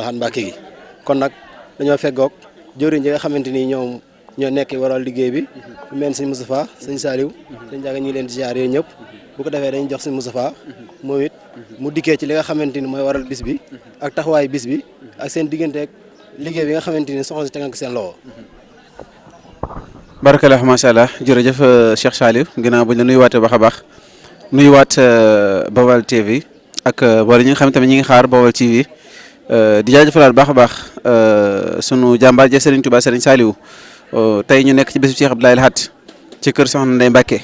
Lahad Mbacké gi kon nag dañoo feggoog jëwriñ yi nga xamante ni ñoom ñoo nekk waral liggéey bi ku mel sëñ Moustapha sëñ Saliou sëñ Ndiaga ñu ngi leen di ziar yooyu ñëpp bu ko defee dañuy jox sëñ Moustapha moom it mu dikkee ci li nga xamante ni mooy waral bis bi ak taxawaayu bis bi ak seen digganteeg liggéey bi nga xamante ni soxna si tegal ko seen loxo. barakallah macha allah jërëjëf Cheikh Saliou ginnaaw bu ñu la nuyuwaatee baax a baax nuyuwaat Baol TV ak wala ñi nga xam tamit ñi ngi xaar Baol TV di jaajëfalaat baax a baax sunu jàmbaar ja Serigne Touba Serigne Saliou tey ñu nekk ci bésu Cheikh Abdoulaye Lahad ci kër Soxna Ndeye Mbacké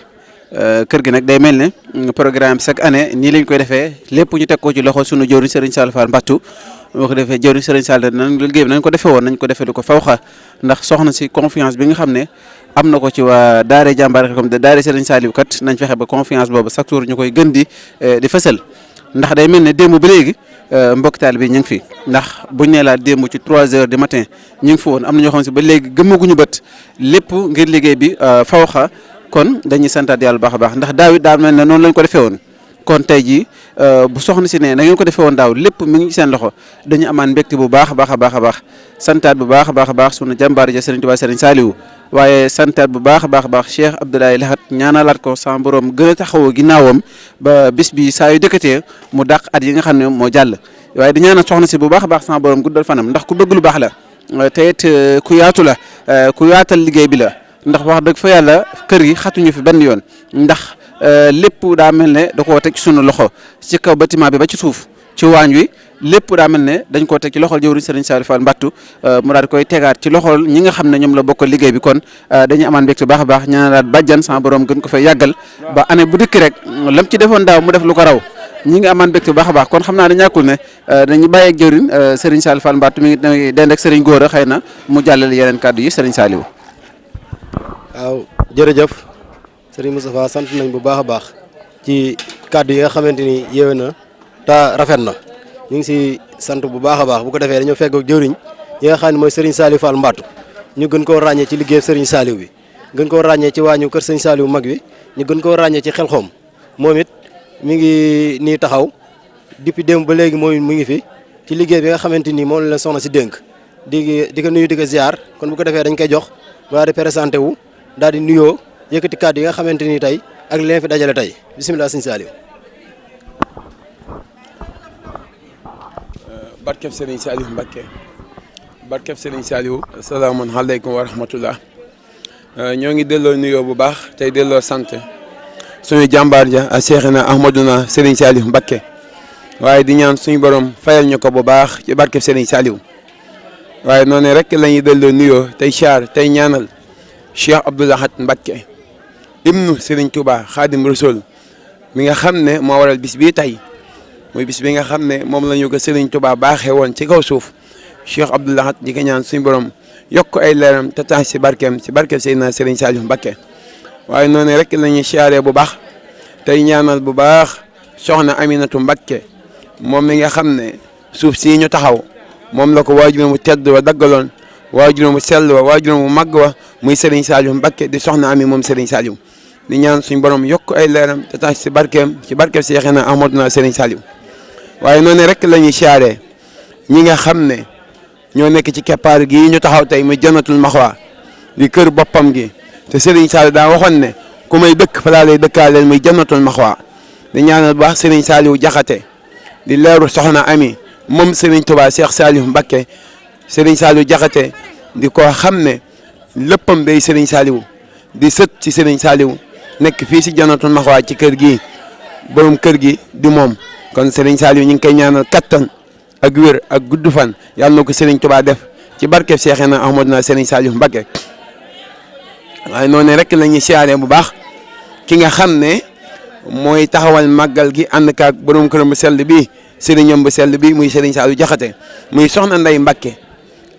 kër gi nag day mel ne programme chaque année nii lañ koy defee lépp ñu teg ko ci loxo sunu jëwriñ Serigne Saliou Fall Mbattu boo ko defee jëwriñ Serigne Saliou nan liggéey bi nañ ko defee woon nañ ko defee lu ko fawxa ndax soxna si confiance bi nga xam ne am na ko ci waa daare jàmbaar comme daare Serigne Saliou kat nañ fexe ba confiance boobu chaque jour ñu koy gën di fësal ndax day mel ne démb ba léegi mbokk taal bi ñu ngi fi ndax buñ nee laa démb ci 3 heures du matin ñu ngi fi woon am na ñoo xam si ba léegi gëmmaguñu bët lépp ngir liggéey bi fawxa kon dañuy santaat yàlla baax a baax ndax daaw it daa mel ne noonu lañ ko defee woon kon tey jii bu soxna si ne na ngeen ko defee woon daaw lépp mi ngi seen loxo dañu amaan mbégte bu baax a baax a baax a baax santaat bu baax a baax a baax sunu jàmbaar ja Serigne Touba Serigne Saliou waaye santaat bu baax a baax a baax Cheikh Abdoulaye Lahad ñaanalaat ko sa borom gën a taxawoo ginnaawam ba bis bi saa yu dëkkatee mu dàq at yi nga xam ne moo jàll waaye di ñaanal soxna si bu baax a baax sa borom guddal fanam ndax ku bëgg lu baax la te it ku yaatu la ku yaatal liggéey bi la ndax wax dëgg fa yàlla kër gi xatuñu fi benn yoon ndax lépp daa mel ne da koo teg ci sunu loxo ci kaw bâtiment bi ba ci suuf ci waañ wi lépp daa mel ne dañ koo teg ci loxol jëwriñ Serigne Saliou Fall Mbattu mu daal di koy tegaat ci loxol ñi nga xam ne ñoom la bokkal liggéey bi kon dañuy amaan mbégte baax a baax ñaanalaat bàjjan sama borom gën ko fay yàggal ba année bu dikk rek lam ci defoon daaw mu def lu ko raw ñi ngi amaan mbégte baax a baax kon xam naa ne ñàkkul ne dañu bàyyi ak jëwriñ Serigne Saliou Fall Mbattu mi ngi dend ak Serigne Gora xëy na mu jàllale yeneen kàddu yi Serigne Saliou. waaw jërëjëf Serigne Moustapha sant nañ bu baax a baax ci kàddu yi nga xamante ni yéwé na te rafet na ñu ngi si sant bu baax a baax bu ko defee dañoo feggoog jëwriñ yi nga xam ne mooy Serigne Saliou Fall Mbattu ñu gën koo ràññee ci liggéey Serigne Saliou bi gën koo ràññee ci waañu kër Serigne Saliou mag wi ñu gën koo ràññee ci Xelxom moom it mi ngi nii taxaw depuis démb ba léegi mooy mu ngi fi ci liggéey bi nga xamante ni moom la soxna si dénk di ko nuyu di ko ziar kon bu ko defee dañ koy jox waa di présenté wu daal di nuyoo yëkkati kàddu yi nga xamante ni tey ak leen fi dajale tey bisimilah sëñ Saliou. barkeb Serigne Saliou Mbacké barkeb Serigne Saliou asalaamaaleykum wa rahmatullah ñoo ngi delloo nuyoo bu baax tey delloo sant suñu jàmbaar ja a Cheikhina Ahmadouna Serigne Saliou Mbacké waaye di ñaan suñu borom fayal ñu ko bu baax ci barkeb Serigne Saliou waaye noonu rek la ñuy delloo nuyoo tey siyaar tey ñaanal Cheikh Abdoulaye Lahad Mbacké ibnu Serigne Touba Khadim Rasoul mi nga xam ne moo waral bis bii tey muy bis bi nga xam ne moom la ñu ko Serigne Touba baaxee woon ci kaw suuf Cheikh Abdoulaye Lahad di ko ñaan suñu borom yokk ay leeram te tax si barkeem Seydina Serigne Saliou Mbacké waaye noonu rek la ñuy siyaaree bu baax tey ñaanal bu baax soxna Aminatu Mbacké moom mi nga xam ne suuf sii ñu taxaw moom la ko waajuram mu tedd wa daggaloon waajuram mu sell wa waajuram mu màgg wa muy Serigne Saliou Mbacké di soxna Ami moom Serigne Saliou di ñaan suñu borom yokk ay leeram te tax si barkeem Cheikhina Ahmadouna Serigne Saliou waaye noonu rek la ñuy siyaaree ñi nga xam ne ñoo nekk ci keppaar gii ñu taxaw tey muy Jannatul Maxwa di kër boppam gi te Serigne Saliou daa waxoon ne ku may dëkk fa laa lay dëkkaaleel muy Jannatul Maxwa di ñaanal bu baax Serigne Saliou Jaxate di leeru soxna Ami moom Serigne Touba Cheikh Saliou Mbacké Serigne Saliou Jaxate di ko xam ne léppam day Serigne Saliou di sët ci Serigne Saliou nekk fii si Jannatul Maxwa ci kër gi borom kër gi di moom kon Serigne Saliou ñu ngi koy ñaanal kattan ak wér ak gudd fan yàlla na ko Serigne Touba def ci barkeb Cheikhina Ahmadouna Serigne Saliou Mbacké waaye noonu rek la ñuy siyaaree bu baax ki nga xam ne mooy taxawal màggal gi ànd kaak borom këram bu sell bi Serigne bu sell bi muy Serigne Saliou Jaxate muy Soxna Ndeye Mbacké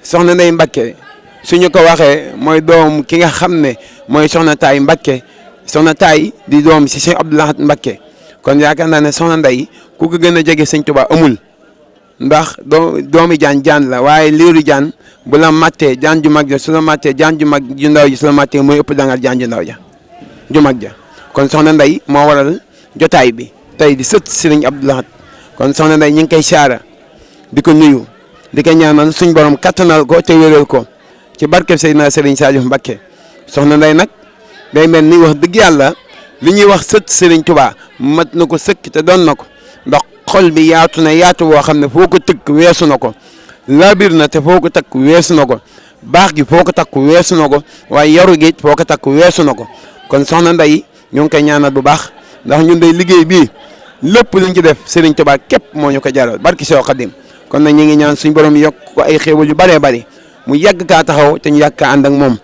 Soxna Ndeye Mbacké suñu ko waxee mooy doom ki nga xam ne mooy Soxna Taay Mbacké Soxna Taay di doom si Cheikh Abdoulaye Lahad Mbacké kon yaakaar naa ne Soxna Ndeye ku ko gën a jege Sëñ Tuubaa amul ndax doomi jaan la waaye liiru jaan bu la mattee jaan ju mag ja su la mattee jaan ju mag ju ndaw ji su la mattee mooy ëpp dangal jaan ju ndaw ja ju mag ja kon Soxna Ndeye moo waral jotaay bi tey di sët Serigne Abdoulaye Lahad kon Soxna Ndeye ñu ngi koy siyaara di ko nuyu di ko ñaanal suñ borom kattanal ko te wéral ko ci barkeb Seydina Serigne Saliou Mbacké. soxna Ndeye nag day mel ni wax dëgg yàlla li ñuy wax sët Serigne Touba mat na ko sëkk te doon na ko ndax xol bi yaatu na yaatu boo xam ne foo ko tëkk weesu na ko labir na te foo ko takk weesu na ko baax gi foo ko takk weesu na ko waaye yaru gi foo ko takk weesu na ko kon soxna Ndeye ñu ngi koy ñaanal bu baax ndax ñun day liggéey bii lépp luñ ci def Serigne Touba képp moo ñu ko jaral barki Seex Xadim kon nag ñu ngi ñaan suñ borom yokk ko ay xéewal yu bëree bëri mu yàgg kaa taxaw te ñu yàgg kaa ànd ak moom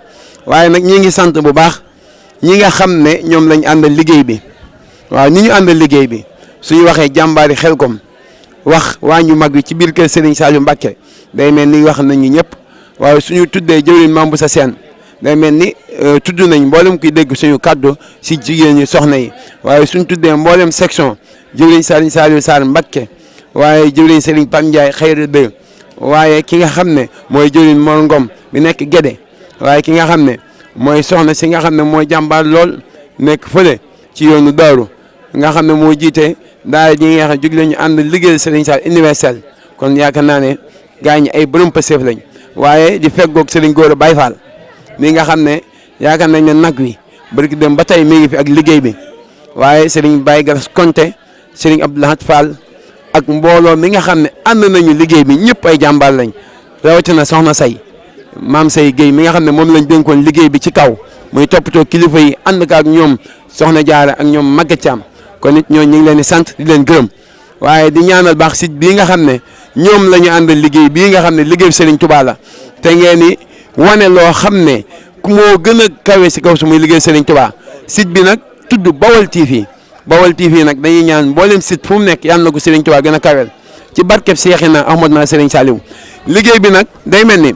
waaye nag ñi ngi sant bu baax ñi nga xam ne ñoom lañ àndal liggéey bi waaw ni ñu àndal liggéey bi suñu waxee jàmbaari Xelcom wax waa ñu mag wi ci biir kër Serigne Saliou Mbacké day mel ni wax nañu ñëpp waaye suñu tuddee jëwriñ Mame Boussa Sène day mel ni tudd nañ mboolem kuy dégg suñu kaddu si jigéen ñi soxna yi waaye suñu tuddee mboolem section jëwriñ Serigne Saliou Sarr Mbacké waaye jëwriñ Serigne Pam Ndiaye Xayra 2 waaye ki nga xam ne mooy jëwriñ Mor Ngom bi nekk Guédé waaye ki nga xam ne mooy soxna si nga xam ne mooy jàmbaar lool nekk fële ci yoonu Daaru nga xam ne moo jiite daara ji nga xam ne jóg lañu ànd liggéeyal Serigne Sall universel kon yaakaar naa ne gaa ñi ay borom pëseef lañ waaye di feggoog Serigne Gora Baye Fall mi nga xam ne yaakaar nañ ne nag wi barki dem ba tey mi ngi fi ak liggéey bi waaye Serigne Baye Garas Konté Serigne Abdoulahat Fall ak mbooloo mi nga xam ne ànd nañu liggéey bi ñëpp ay jàmbaar lañ rawatina soxna say maam say Guèye mi nga xam ne moom lañ dénkoon liggéey bi ci kaw muy toppatoo kilifa yi ànd ak ñoom soxna Jaara ak ñoom Maguette Thiam kon nit ñooñu ñu ngi leen di sant di leen gërëm waaye di ñaanal baax site bii nga xam ne ñoom la ñu àndal liggéey bii nga xam ne liggéey Serigne Touba la te ngeen ni wane loo xam ne ku moo gën a kawe si kaw su muy liggéey Serigne Touba site bi nag tudd Bawal TV Bawal TV nag dañuy ñaan mboolem site fu mu nekk yàlla na ko Serigne Touba gën a kawel ci barkeb Seexina Ahmad na Serigne Saliou liggéey bi nag day mel ni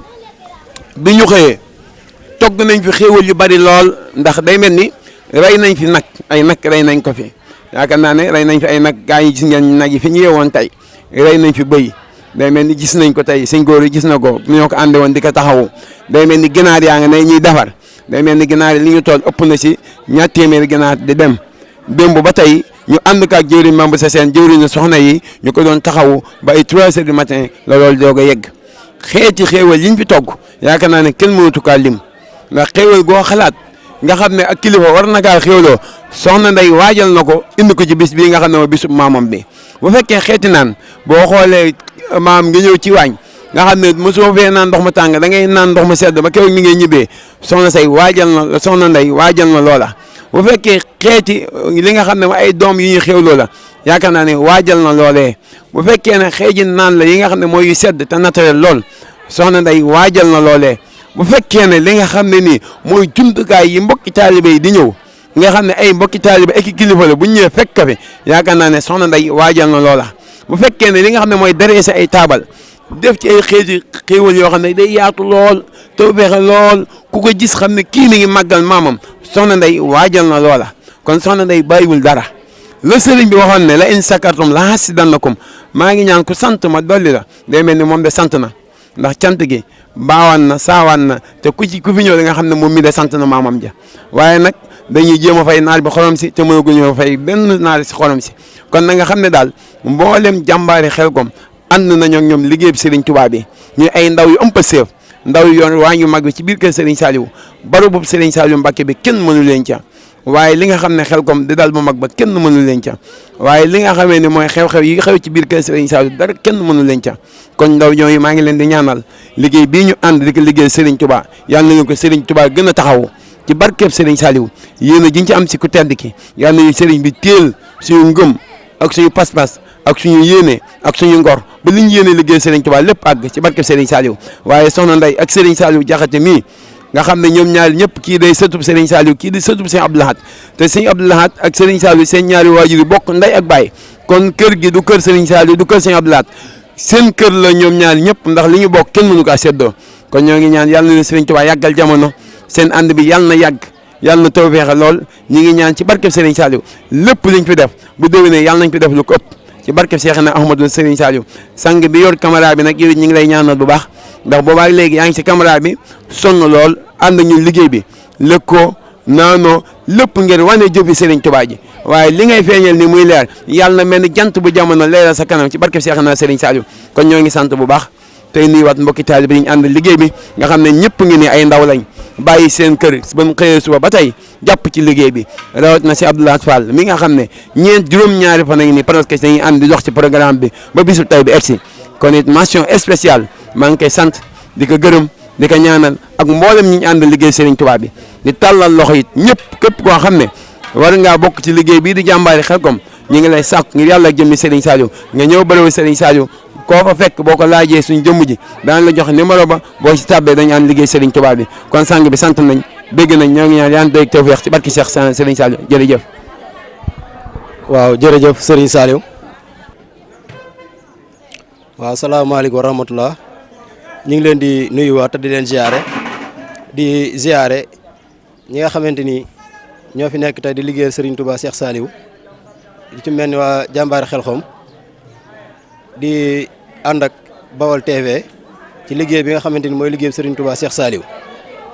bi ñu xëyee togg nañ fi xéewal yu bari lool ndax day mel ni rey nañ fi nag ay nag rey nañ ko fi yaakaar naa ne rey nañ fi ay nag gaa yi gis ngeen nag yi fi ñu yeewoon tey rey nañ fi bëy day mel ni gis nañ ko tey sëñ góor yi gis na ko ñoo ko ànde woon di ko taxawu day mel ni ginaar yaa nga ne ñuy defar day mel ni ginaar yi li ñu toll ëpp na si ñaar téeméeri ginaar di dem démb ba tey ñu ànd ko ak jëwriñ Mame Boussa Sène jëwriñu soxna yi ñu ko doon taxawu ba ay 3 heures du matin la loolu doog a yegg xeeti xéewal yiñ fi togg yaakaar naa ne kenn mënatu kaa lim ndax xéewal goo xalaat nga xam ne ak kilifa war na kaa xéewloo soxna Ndeye waajal na ko indi ko ci bis bii nga xam ne mooy bisub maamam bi bu fekkee xeeti naan boo xoolee maam nga ñëw ci waañ nga xam ne mosoo fee naan ndox mu tàng da ngay naan ndox mu sedd ba keroog mi ngay ñibbee soxna Ndeye waajal na loola bu fekkee xeeti li nga xam ne ay doom yu ñuy xéewloo la yaakaar naa ne waajal na loolee bu fekkee ne xeeji naan la yi nga xam ne mooy yu sedd te naturel lool soxna Ndeye waajal na loolee bu fekkee ne li nga xam ne nii mooy jumtukaay yi mbokki taalibe yi di ñëw nga xam ne ay mbokki taalibe ak kilifa la bu ñu ñëwee fekk ka fi yaakaar naa ne soxna Ndeye waajal na loola bu fekkee ne li nga xam ne mooy dresser ay taabal def ci ay xeeti xéewal yoo xam ne day yaatu lool te fexe lool ku ko gis xam ne kii mi ngi màggal maamam soxna Ndeye waajal na loola kon soxna Ndeye bàyyiwul dara la sëriñ bi waxoon ne la in sakartum la hasidannakum maa ngi ñaan ku sant ma dolli la day mel ni moom de sant na ndax cant gi baawaan na saawaan na te ku fi ñëw da nga xam ne moom mi de sant na maamam ja waaye nag dañuy jéem a fay naar bi xorom si te mënaguñoo fay benn naar si xorom si kon na nga xam ne daal mboolem jàmbaari Xelcom ànd nañoo ak ñoom liggéey bi Serigne Touba bi ñu ay ndaw yu ëmp seef ndaw yu yoon waa ñu mag bi ci biir kër Serigne Saliou baru boobu Serigne Saliou Mbacké bi kenn mënu leen ca waaye li nga xam ne Xelcom di dal bu mag ba kenn mënu leen ca waaye li nga xamee ne mooy xew-xew yi xew ci biir kër Serigne Saliou dara kenn mënu leen ca kon ndaw ñooyu maa ngi leen di ñaanal liggéey bii ñu ànd di ko liggéey Serigne Touba yàlla nañu ko Serigne Touba gën a taxaw ci barkeeb Serigne Saliou yéen a jiñ ci am si ku tedd ki yàlla nañu Serigne bi téel suñu ngëm ak suñu pas-pas ak suñu yéene ak suñu ngor ba li ñu yéene liggéey Serigne Touba lépp àgg ci barkeeb Serigne Saliou waaye soxna Ndeye ak Serigne Saliou Diakhaté mii nga xam ne ñoom ñaari ñëpp kii day sëtub Serigne Saliou kii di sëtub Serigne Abdou Lahad te Serigne Abdou Lahad ak Serigne Saliou seen ñaari waajur yi bokk ndey ak baay kon kër gi du kër Serigne Saliou du kër Serigne Abdou Lahad seen kër la ñoom ñaari ñëpp ndax li ñu bokk kenn mënu kaa séddoo kon ñoo ngi ñaan yàlla na Serigne Touba yàggal jamono seen ànd bi yàlla na yàgg yàlla na tawfeex lool ñi ngi ñaan ci barkeb Serigne Saliou lépp liñ fi def bu déwénee yàlla nañ fi def lu ko ëpp ci barkeb Seexina Ahmadou Serigne Saliou sang bi yor caméra bi nag yow it ñu ngi lay ñaanal bu baax ndax boobaa léegi yaa ngi ci caméra bi sonn lool ànd ñu liggéey bi lëkkoo naanoo lépp ngeen wane jëfi Serigne Touba ji waaye li ngay feeñal ni muy leer yàlla na mel ni jant bu jamono leeral sa kanam ci barkeb Seexina Serigne Saliou kon ñoo ngi sant bu baax tey nuyuwaat mbokki taalibe yi ñu ànd liggéey bi nga xam ne ñëpp ngi ne ay ndaw lañ bàyyi seen kër ba mu xëyee suba ba tey jàpp ci liggéey bi rawat na si Abdoulaye Fall mi nga xam ne juróom-ñaari fan a ngi nii presque dañuy ànd di dox ci programme bi ba bisu tey bi egsi kon it mention spéciale maa ngi koy sant di ko gërëm di ko ñaanal ak mboolem ñi ñu ànd liggéey Serigne Touba bi di tàllal loxo it ñëpp képp koo xam ne war ngaa bokk ci liggéey bii di jàmbaari Xelcom ñu ngi lay sàkku ngir yàlla ak jëmmi Serigne Saliou nga ñëw bërëbu Serigne Saliou koo fa fekk boo ko laajee suñ jëmm ji daan la jox numéro ba boo ci tàbbee dañu ànd liggéey Serigne Touba bi kon sang bi sant nañ bégg nañ ñoo ngi ñaan yaan doy tawfeex ci barki Cheikh Serigne Saliou jërëjëf. waaw jërëjëf Serigne Saliou waaw salaamaaleykum wa rahmatullah ñu ngi leen di nuyuwaat te di leen ziare ñi nga xamante ni ñoo fi nekk tey di liggéeyal Serigne Touba Cheikh Saliou di ci mel ni waa jàmbaari Xelcom di ànd ak Bawal TV ci liggéey bi nga xamante ni mooy liggéey Serigne Touba Cheikh Saliou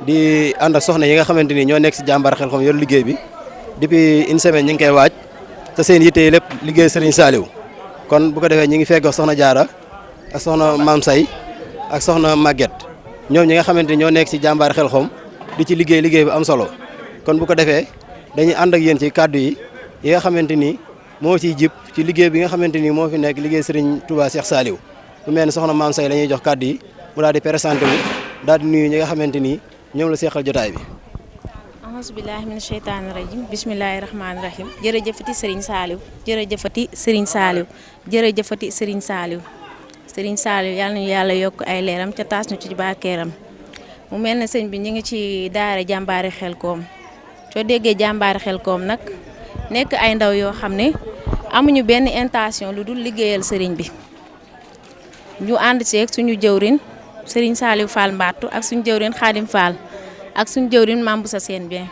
di ànd ak soxna yi nga xamante ni ñoo nekk si jàmbaari Xelcom yor liggéey bi depuis une semaine ñu ngi koy waaj te seen yitte yi lépp liggéey Serigne Saliou kon bu ko defee ñi ngi fekk soxna Diarra ak soxna Mame Say ak soxna Maguette ñoom ñi nga xamante ni ñoo nekk ci jàmbaari Xelcom di ci liggéey bu am solo kon bu ko defee dañuy ànd ak yéen ci kàddu yi nga xamante ni moo ciy jib ci liggéey bi nga xamante ni moo fi nekk liggéey Serigne Touba Cheikh Saliou bu mel ne soxna Mame Say la ñuy jox kàddu yi mu daal di présenté wu daal di nuyu ñi nga xamante ni ñoom la seqal jotaay bi. ahousubillahi mina sheytaani rajim bismillahi rahmaani rahim jërëjëfati Serigne Saliou jërëjëfati Serigne Saliou jërëjëfati Serigne Saliou Serigne Saliou yàlla nañu yàlla yokk ay leeram ca taas ñu ci barkeeram mu mel ne sëñ bi ñu ngi ci daara jàmbaari Xelcom soo déggee jàmbaari Xelcom nag nekk ay ndaw yoo xam ne amuñu benn intention lu dul liggéeyal sëriñ bi ñu ànd seeg suñu jëwrin Serigne Saliou Fall Mbattu ak suñu jëwrin Khadim Fall ak suñu jëwrin Mambu sa seen bien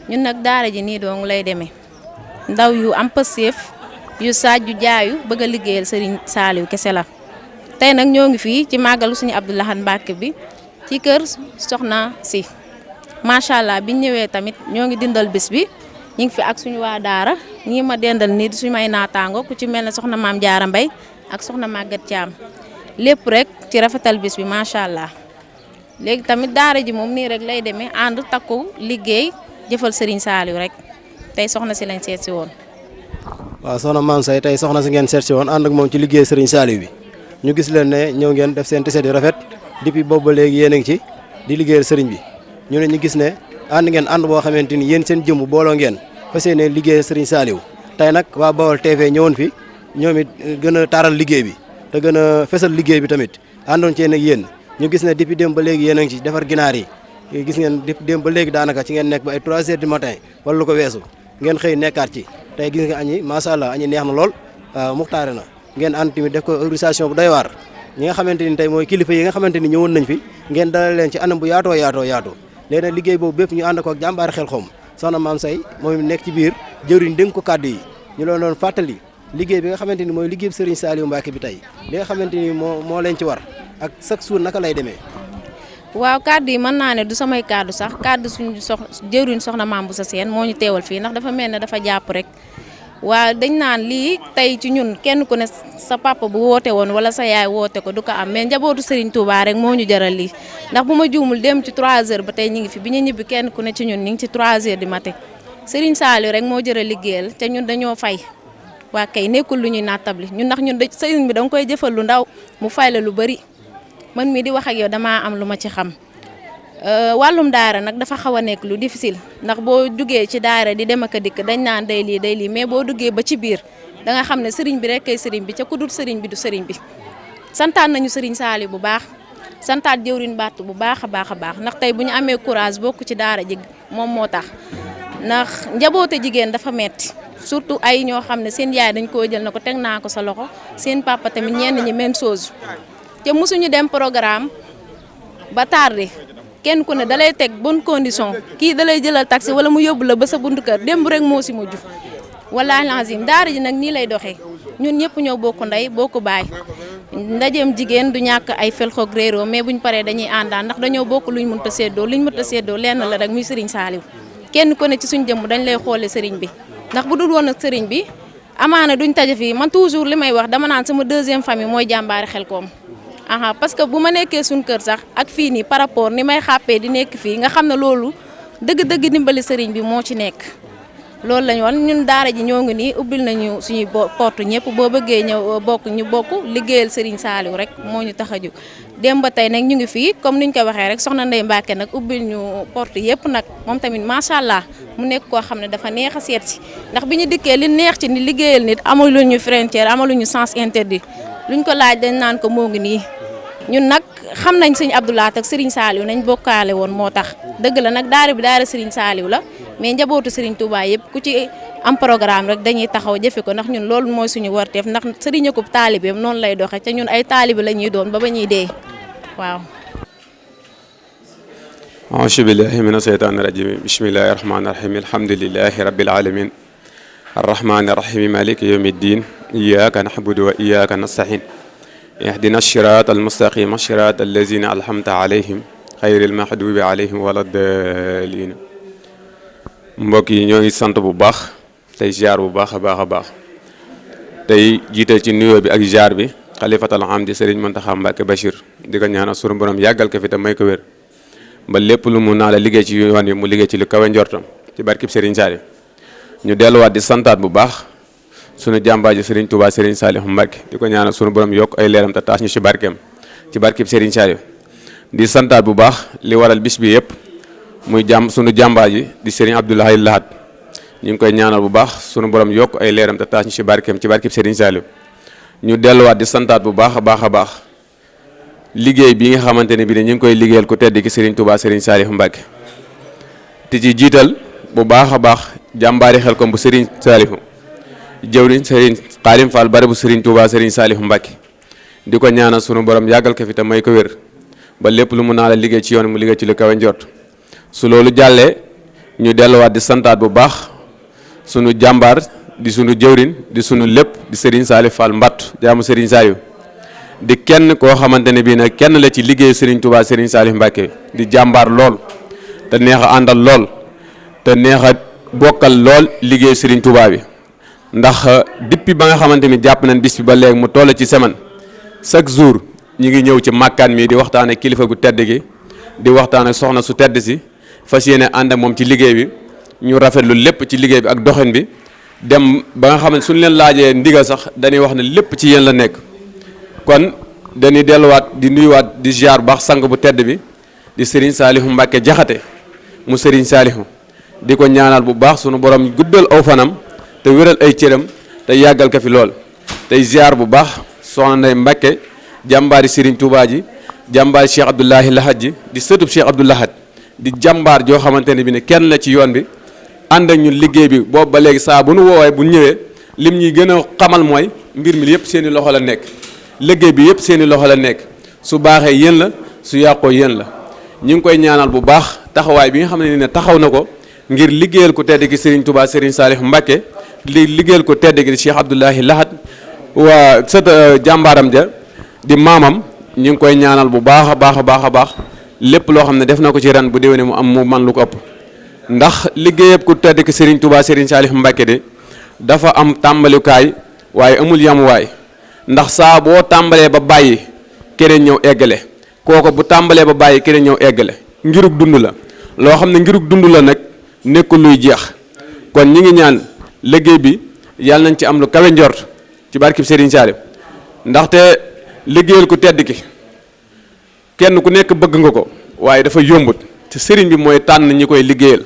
ñun nag daara ji nii doong lay demee ndaw yu am pëseef yu saaju jaayu bëgg a liggéeyal Serigne Saliou kese la tey nag ñoo ngi fii ci màggalu suñu Abdou Lahad Mbacké bi ci kër soxna si macha allah biñ ñëwee tamit ñoo ngi dindal bis bi ñu ngi fi ak suñu waa daara ñii ma dendal nii di suñu may naataango ku ci mel ne soxna Maam Jaara Mbay ak soxna Maguette Thiam lépp rek ci rafetal bis bi macha allah léegi tamit daara ji moom nii rek lay demee ànd takku liggéey jëfal Serigne Saliou rek tey soxna si lañ seet si woon. waaw soxna Mame Say tey soxna si ngeen seet si woon ànd ak moom ci liggéey Serigne Saliou bi ñu gis leen ne ñëw ngeen def seen tiset yu rafet depuis boobu ba léegi yéen a ngi ci di liggéeyal Serigne bi ñu ne ñu gis ne ànd ngeen ànd boo xamante ni yéen seen jëmm booloo ngeen fas yéene liggéeyal Serigne Saliou tey nag waa Bawal TV ñëwoon fi ñoom it gën a taaral liggéey bi te gën a fesal liggéey bi tamit àndoon cee nag yéen ñu gis ne depuis démb ba léegi yéen a ngi ci defar ginaar yi gis ngeen depuis démb ba léegi daanaka ci ngeen nekk ba ay 3 heures du matin wala lu ko weesu ngeen xëy nekkaat ci tey gis nga añi macha allah añi neex na lool muxtaare na ngeen ànd tamit def ko organisation bu doy waar ñi nga xamante ni tey mooy kilifa yi nga xamante ni ñëwoon nañ fi ngeen dalal leen ci anam bu yaatoo yaatu léegi nag liggéey boobu bépp ñu ànd ko ak jàmbaari Xelcom soxna Mame Say moom nekk ci biir jëwriñ dénk ko kàddu yi ñu loon doon fàttali liggéey bi nga xamante ni mooy liggéey Serigne Saliou Mbacké bi tey li nga xamante ni moo leen ci war ak chaque jour naka lay demee. waaw kàddu yi mën naa ne du samay kàddu sax kàddu suñu jëwriñ soxna Mambu sa seen moo ñu teewal fii ndax dafa mel ne dafa jàpp rek waaw dañ naan lii tey ci ñun kenn ku ne sa papa bu woote woon wala sa yaay woote ko du ko am mais njabootu Serigne Touba rek moo ñu jaral lii ndax bu ma juumul dem ci 3 heures ba tey ñu ngi fi bi ñu ñibbi kenn ku ne ci ñun ñu ngi ci 3 heures du matin Serigne Saliou rek moo jëral liggéeyal te ñun dañoo fay waa kay nekkul lu ñuy nattabli ñun ndax ñun Serigne bi da nga koy jëfal lu ndaw mu fay la lu bëri man mii di wax ak yow damaa am lu ma ci xam wàllum daara nag dafa xaw a nekk lu difficile ndax boo duggee ci daara di dem ak a dikk dañ naan day lii mais boo duggee ba ci biir da nga xam ne sëriñ bi rek kay sëriñ bi ca ku dul sëriñ bi du sëriñ bi santaan nañu Serigne Saliou bu baax santaat jëwriñ Mbattu bu baax a baax ndax tey bu ñu amee courage bokk ci daara ji moom moo tax ndax njaboote jigéen dafa metti surtout ay ñoo xam ne seen yaay dañ koo jël na ko teg naa ko sa loxo seen papa tamit ñenn ñi même chose te mosuñu dem programme ba tardé kenn ku ne dalay teg bonne condition kii dalay jëlal taxi wala mu yóbbu la ba sa buntu kër démb rek moo si mujj wallaahi lazim daara ji nag nii lay doxee ñun ñëpp ñoo bokk ndey bokk baay ndajeem jigéen du ñàkk ay felxoog réeroo mais buñ paree dañuy àndaan ndax dañoo bokk luñ mënta séddoo lenn la rek muy Serigne Saliou kenn ku ne ci suñ jëmm dañ lay xoole Serigne bi ndax bu dul woon ak Serigne bi amaana duñ taje fii man toujours li may wax dama naan sama deuxième famille mooy jàmbaari Xelcom parce que bu ma nekkee suñ kër sax ak fii nii par rapport ni may xàppee di nekk fii nga xam ne loolu dëgg-dëgg dimbali sëriñ bi moo ci nekk loolu lañu woon ñun daara ji ñoo ngi nii ubbil nañu suñuy porte ñëpp boo bëggee ñëw bokk ñu bokk liggéeyal sëriñ Saliou rek moo ñu tax a jóg dem ba tey nag ñu ngi fii comme niñ ko waxee rek soxna Ndeye Mbacke nag ubbil ñu porte yëpp nag moom tamit macha allah mu nekk koo xam ne dafa neex a seet si ndax bi ñu dikkee li neex ci ni liggéeyal nit amaluñu frontière amaluñu sens interdit luñ ko laaj dañ naan ko moo ngi nii ñun nag xam nañ sëñ Abdou Lahat ak Serigne Saliou nañ bokkaale woon moo tax dëgg la nag daara bi daara Serigne Saliou la mais njabootu Serigne Touba yëpp ku ci am programme rek dañuy taxaw jëfe ko ndax ñun loolu mooy suñu warteef ndax Serigne ko taalibeem noonu lay doxee te ñun ay taalibe la ñuy doon ba ñuy dee waaw. auzu billahi mina shaytaani rajim bismillahi rahmaani rahim alhamdulillahi rabbil alamin arrahmaani rahim maliki yawmi ddin iyyaka na'budu wa iyyaka nasta'in ihdina siraat almustaqima siraat allazina alhamta alayhim xayril mahdubi alayhim wala daalin. mbokk yi ñoo ngi sant bu baax tey ziar bu baax a baax a baax tey jiital ci nuyoo bi ak ziar bi xalifatal am di Serigne Mountakha Mbacké Bachir di ko ñaanal sunu borom yàggal ko fi te may ko wér ba lépp lu mu naa la liggéey ci yoon yi mu liggéey ci lu kawe njortam ci barkib Serigne Saliou. ñu delluwaat di santaat bu baax sunu jàmbaar ji Serigne Touba Serigne Saliou Mbacké di ko ñaanal sunu borom yokk ay leeram te taas ñu ci barkeem ci barkib Serigne Saliou. di santaat bu baax li waral bis bi yëpp muy sunu jàmbaar ji di Serigne Abdou Lahat ñu ngi koy ñaanal bu baax sunu borom yokk ay leeram te taas ñu ci barkeem ci barkib Serigne Saliou. ñu delluwaat di santaat bu baax a baax a baax liggéey bi nga xamante ne bii ñu ngi koy liggéeyal ku tedd ki Serigne Touba Serigne Saliou Mbacké te ci jiital bu baax a baax jàmbaari Xelcom bu Serigne Saliou jëwriñ Serigne Khadim Fall bare bu Serigne Touba Serigne Saliou Mbacké di ko ñaanal sunu borom yàggal ko fi te may ko wér ba lépp lu mu naa la liggéey ci yoon mu liggéey ci lu kawe njort su loolu jàllee ñu delluwaat di santaat bu baax sunu jàmbaar di sunu jëwriñ di sunu lépp di Serigne Saliou Fall Mbatt jaamu Serigne Saliou di kenn koo xamante ne bii nag kenn la ci liggéeyu Serigne Touba Serigne Saliou Mbacké di jàmbaar lool te neex a àndal lool te neex a bokkal lool liggéeyu Serigne Touba bi ndax depuis ba nga xamante ni jàpp nañ bis bi ba léegi mu toll ci semaine chaque jour ñi ngi ñëw ci màkkaan mi di waxtaan ak kilifa gu tedd gi di waxtaan ak soxna su tedd si fas yéene ànd ak moom ci liggéey bi ñu rafetlu lépp ci liggéey bi ak doxin bi dem ba nga xam ne suñu leen laajee ndigal sax dañuy wax ne lépp ci yéen la nekk. kon dañuy delluwaat di nuyuwaat di ziar baax sang bu tedd bi di Serigne Saliou Mbacké Jaxate mu Serigne Saliou di ko ñaanal bu baax sunu borom guddal aw fanam te wéral ay cëram te yàggal ko fi lool tey ziar bu baax soxna Ndeye Mbacké jàmbaari Serigne Touba ji jàmbaari Cheikh Abdou Lahat ji di sëtub Cheikh Abdou Lahat di jàmbaar joo xamante ne bi ne kenn la ci yoon bi ànd ak ñun liggéey bi boobu ba léegi saa bu nu woowee bu ñëwee lim ñuy gën a xamal mooy mbir mi yëpp seeni loxo la nekk liggéey bi yëpp seeni loxo la nekk su baaxee yéen la su yàqoo yéen la ñu ngi koy ñaanal bu baax taxawaay bi nga xam ne taxaw na ko ngir liggéeyal ko tedd gi Serigne Touba Serigne Saliou Mbacké liggéeyal ko tedd gi di Cheikh Abdou Lahat waa sët jàmbaaram ja di maamam ñu ngi koy ñaanal bu baax a baax a baax a baax lépp loo xam ne def na ko ci ren bu déwénee mu am mu man lu ko ëpp ndax liggéeyab ku tedd ki Serigne Touba Serigne Saliou Mbacké de dafa am tàmbalikaay waaye amul yamuwaay ndax saa boo tàmbalee ba bàyyi keneen ñëw eggale kooko bu tàmbalee ba bàyyi keneen ñëw eggale ngirug dund la loo xam ne ngirug dund la nag nekkul luy jeex kon ñi ngi ñaan liggéey bi yàlla nañ ci am lu kawe njort ci barkib Serigne Saliou ndaxte liggéeyal ku tedd ki kenn ku nekk bëgg nga ko waaye dafa yombut te Serigne bi mooy tànn ñi koy liggéeyal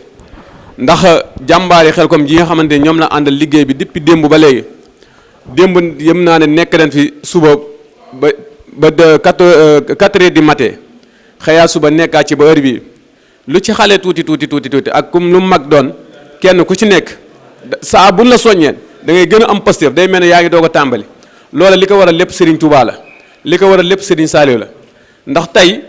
ndax jàmbaari Xelcom ji nga xamante ne ñoom la àndal liggéey bi depuis démb ba léegi démb yëm naa ne nekk nañ fi suba ba 4 heures du matin xëyaa suba nekkaat ci ba heure bi lu ci xale tuuti ak kum lu mag doon kenn ku ci nekk saa buñ la soññeen da ngay gën a am posture day mel ne yaa ngi doog a tàmbali loola li ko waral lépp Serigne Touba la li ko waral lépp Serigne Saliou la ndax tey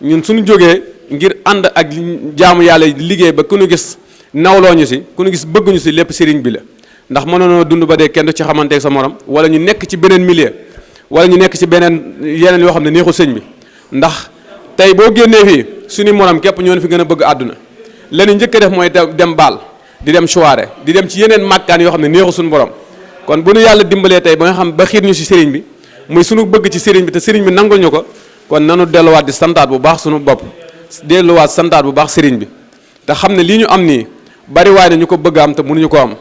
ñun suñu jógee ngir ànd ak jaamu yàlla liggéey ba ku ñu gis nawloo ñu si ku ñu gis bëgguñu si lépp Serigne bi la ndax mënoonoo dund ba dee kenn du ci xamanteeg sa morom wala ñu nekk ci beneen milieu wala ñu nekk ci beneen yeneen yoo xam ne neexul sëñ bi ndax tey boo génnee fii suñu morom képp ñoo fi gën a bëgg àdduna leni njëkk a def mooy dem baal di dem soirée di dem ci yeneen màkkaan yoo xam ne neexul suñu borom kon bu ñu yàlla dimbalee tey ba nga xam ba xiir ñu si Serigne bi muy sunu bëgg ci sëriñ bi te sëriñ bi nangul ñu ko kon nanu delluwaat di santaat bu baax sunu bopp delluwaat santaat bu baax sëriñ bi te xam ne lii ñu am nii bari waaye na ñu ko bëgg am te mënuñu ko am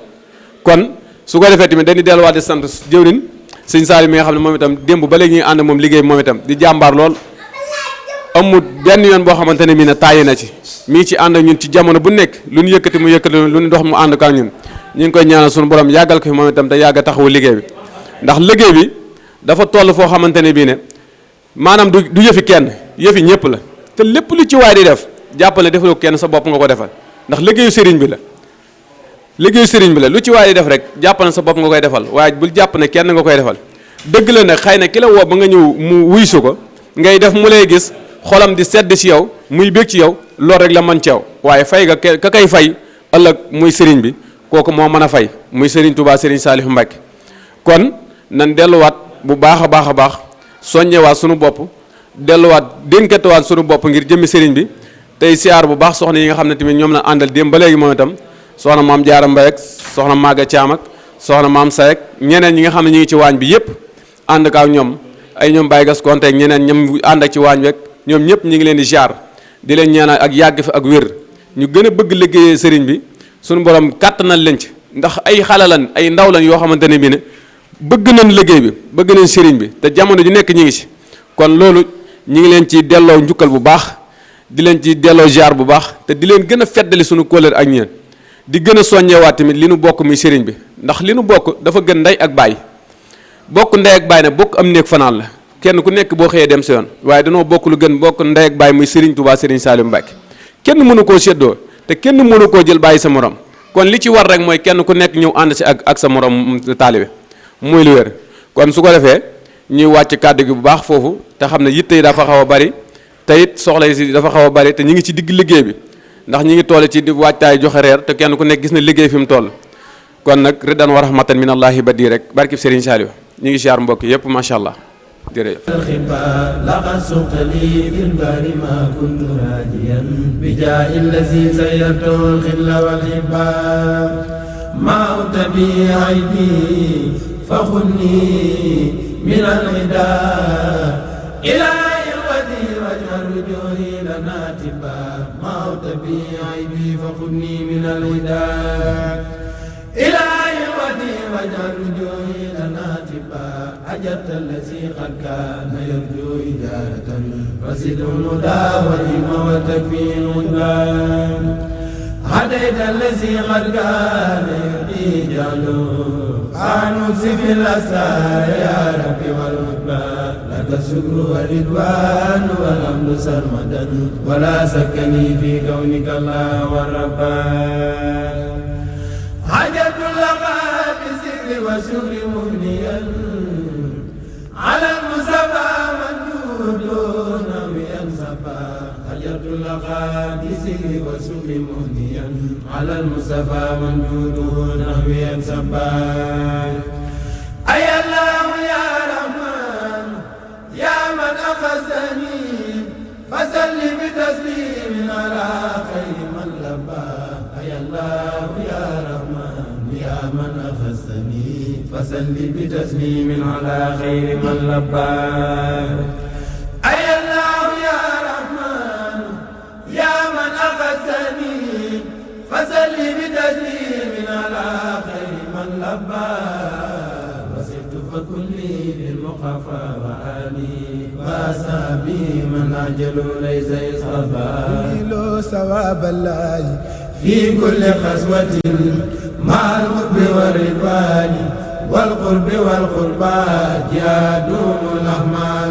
kon su ko defee tamit dañuy delluwaat di sant jëwrin sëñ Saali mi nga xam ne moom itam démb ba léegi ñuy ànd moom liggéey moom itam di jàmbaar lool amul benn yoon boo xamante ne mii ne tàyyi na ci mi ngi ci ànd ak ñun ci jamono bu nekk lu ñu yëkkati mu yëkkati lu ñu dox mu ànd ak ñun ñu ngi koy ñaanal suñu borom yàggal ko fi moom itam te yàgg a taxawu liggéey bi ndax liggéey bi dafa toll foo xamante ne bii ne maanaam du yëfi kenn yëfi ñëpp la te lépp lu ci waay di def jàppale defaloo kenn sa bopp nga ko defal ndax liggéeyu sëriñ bi la liggéeyu sëriñ bi la lu ci waay di def rek jàpp na sa bopp nga koy defal waaye bul jàpp ne kenn nga koy defal dëgg la nag xëy na ki la woo ba nga ñëw mu wuy su ko ngay def mu lay gis xolam di sedd ci yow muy bég ci yow loolu rek la mën ci yow waaye fay nga ka kay fay ëllëg muy sëriñ bi kooku moo mën a fay muy sëriñ Touba sëriñ Saalihu Mbàkke kon nan delluwaat bu baax a baax a baax soññewaat sunu bopp delluwaat dénkatewaat sunu bopp ngir jëmmi sëriñ bi tey siyaar bu baax soxna yi nga xam ne tamit ñoom la àndal démb ba léegi moom itam soxna maam Jaara Mbay ak soxna Maaga Caam ak soxna maam Say ak ñeneen ñi nga xam ne ñu ngi ci waañ bi yëpp ànd ak ñoom ay ñoom Baye Gas Konte ak ñeneen ñoom ànd ak ci waañ wek ñoom ñëpp ñu ngi leen di ziar di leen ñaanal ak yàgg fi ak wér ñu gën a bëgg liggéeyee sëriñ bi suñu borom kàttanal leen ci ndax ay xale lan ay ndaw lan yoo xamante ne bi ne bëgg nañ liggéey bi bëgg nañ sëriñ bi te jamono ju nekk ñi ngi ci kon loolu ñi ngi leen ci delloo njukkal bu baax di leen ci delloo ziar bu baax te di leen gën a feddali suñu kóllëre ak ñeen di gën a soññewaat tamit li nu bokk muy sëriñ bi ndax li nu bokk dafa gën ndey ak baay bokk ndey ak baay nag bokk am néeg fanaan la kenn ku nekk boo xëyee dem si yoon waaye danoo bokk lu gën bokk ndey ak baay muy sëriñ Touba sëriñ Saalihu Mbàkke kenn mënu koo séddoo te kenn mënu koo jël bàyyi sa morom kon li ci war rek mooy kenn ku nekk ñëw ànd si ak sa morom taalibe muy lu wér kon su ko defee ñuy wàcc kàddu gi bu baax foofu te xam ne yitte yi dafa xaw a bari te it soxla yi si dafa xaw a bari te ñu ngi ci digg liggéey bi ndax ñi ngi toll ci di waajtaay joxe reer te kenn ku nekk gis na liggéey fi mu toll kon nag ridan wa rahmatan min allahi badi rek barkib Serigne Saliou ñu ngi siyaar mbokk yëpp macha allah jërëjëf لقد سقت لي في البر ما كنت راجيا بجاه الذي سيرته الخل والحباب ما أوت بي عيدي فخذني من الغداء إلى الودي واجعل وجوهي لنا تبا ما أوت بي عيدي فخذني من الغداء إلى الودي واجعل وجوهي لنا تبا أجرت الذي قد كان يرجو إجارة فزد الهدى والعلم وتكفي الغدبان هديت الذي قد كان يهدي جعله فانوس في الأسرار يا ربي والهدبان لك الشكر والرضوان والحمد سرمدا ولا سكني في كونك الله والربان هجرت لك بالذكر والشكر مغنيا على المصطفى من دون وينصفى هجرت لك بالذكر والشكر مغنيا على المصطفى من دون وينصفى أي الله يا رحمن يا من أخذني فسل بتسليم على خير من لبى أي الله يا رحمن يا من أخذني فسل بتسليم على خير من لبى أي الله يا رحمن يا من أخذني فسل بتسليم على خير من لبى وسرت فكلي بالمخافى وآلي وأصحابي من أجلوا ليس يصطفى ثواب الله في كل خصوة مع القرب والرضوان والقرب والقربات يا دوم الأحمد